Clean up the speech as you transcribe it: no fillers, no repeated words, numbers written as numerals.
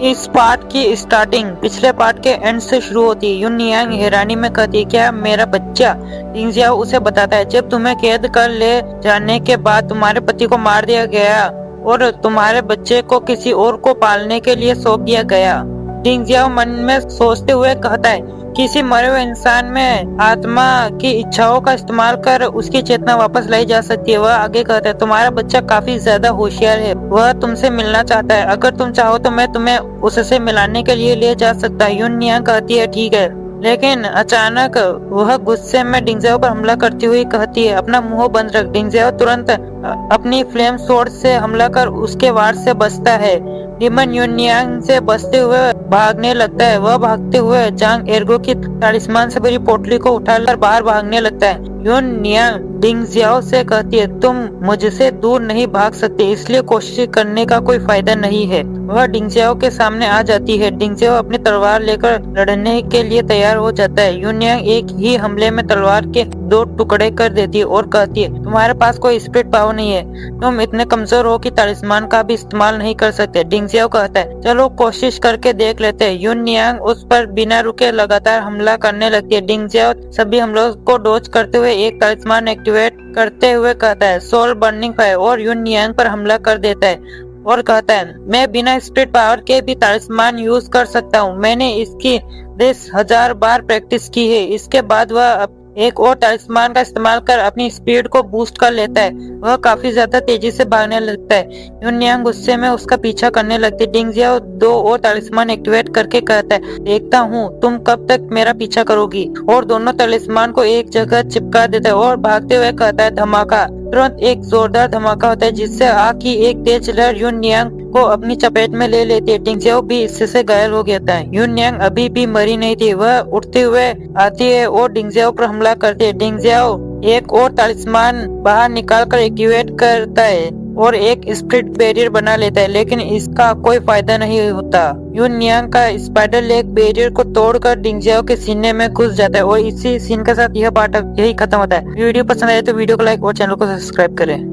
इस पार्ट की स्टार्टिंग पिछले पार्ट के एंड से शुरू होती है। युन नियांग हैरानी में कहती है, क्या मेरा बच्चा? लिंग जियाओ उसे बताता है, जब तुम्हें कैद कर ले जाने के बाद तुम्हारे पति को मार दिया गया और तुम्हारे बच्चे को किसी और को पालने के लिए सौंप दिया गया। लिंग जियाओ मन में सोचते हुए कहता है, किसी मरे हुए इंसान में आत्मा की इच्छाओं का इस्तेमाल कर उसकी चेतना वापस लाई जा सकती है। वह आगे कहता है, तुम्हारा बच्चा काफी ज्यादा होशियार है, वह तुमसे मिलना चाहता है, अगर तुम चाहो तो मैं तुम्हें उससे मिलाने के लिए ले जा सकता हूँ। युन नियांग कहती है, ठीक है, लेकिन अचानक वह गुस्से में डिंग जियाओ पर हमला करती हुई कहती है, अपना मुंह बंद रख। डिंग जियाओ तुरंत अपनी फ्लेम स्वॉर्ड से हमला कर उसके वार से बचता है। डिमन युन नियांग से बचते हुए भागने लगता है। वह भागते हुए जांग एर्गो की तालिस्मान से भरी पोटली को उठाकर बाहर भागने लगता है। युन नियांग डिंग जियाओ से कहती है, तुम मुझसे दूर नहीं भाग सकते, इसलिए कोशिश करने का कोई फायदा नहीं है। वह डिंग जियाओ के सामने आ जाती है। डिंग जियाओ अपनी तलवार लेकर लड़ने के लिए तैयार हो जाता है। युन नियांग एक ही हमले में तलवार के 2 टुकड़े कर देती है और कहती है, तुम्हारे पास कोई स्पिरिट पावर नहीं है, तुम इतने कमजोर हो कि तालिस्मान का भी इस्तेमाल नहीं कर सकते। डिंग जियाओ कहता है, चलो कोशिश करके देख लेते हैं। युन नियांग उस पर बिना रुके लगातार हमला करने लगती है। डिंग जियाओ सभी हमलों को डॉज करते हुए एक तालिस्मान एक्टिवेट करते हुए कहता है, सोल बर्निंग फायर, और युन नियांग पर हमला कर देता है और कहता है, मैं बिना स्पिरिट पावर के भी तालिस्मान यूज कर सकता हूँ, मैंने इसकी 10,000 बार प्रैक्टिस की है। इसके बाद वह एक और तालिस्मान का इस्तेमाल कर अपनी स्पीड को बूस्ट कर लेता है। वह काफी ज्यादा तेजी से भागने लगता है। युन नियांग गुस्से में उसका पीछा करने लगती है। डिंग जियाओ 2 और तालिस्मान एक्टिवेट करके कहता है, देखता हूँ तुम कब तक मेरा पीछा करोगी, और दोनों तालिस्मान को एक जगह चिपका देता है और भागते हुए कहता है, धमाका। तुरंत एक जोरदार धमाका होता है जिससे आग की एक तेज लहर युन नियांग को अपनी चपेट में ले लेती है। डिंग जियाओ भी इससे घायल हो गया है। युन नियांग अभी भी मरी नहीं थी। वह उठते हुए आती है और डिंग जियाओ पर हमला करती है। डिंग जियाओ एक और तालिस्मान बाहर निकाल कर एक्टिवेट करता है और एक स्प्लिट बैरियर बना लेता है, लेकिन इसका कोई फायदा नहीं होता। युन नियांग का स्पाइडर लेग बैरियर को तोड़कर डिंग जियाओ के सीने में घुस जाता है और इसी सीन के साथ यह पार्ट यही खत्म होता है। वीडियो पसंद आए तो वीडियो को लाइक और चैनल को सब्सक्राइब करें।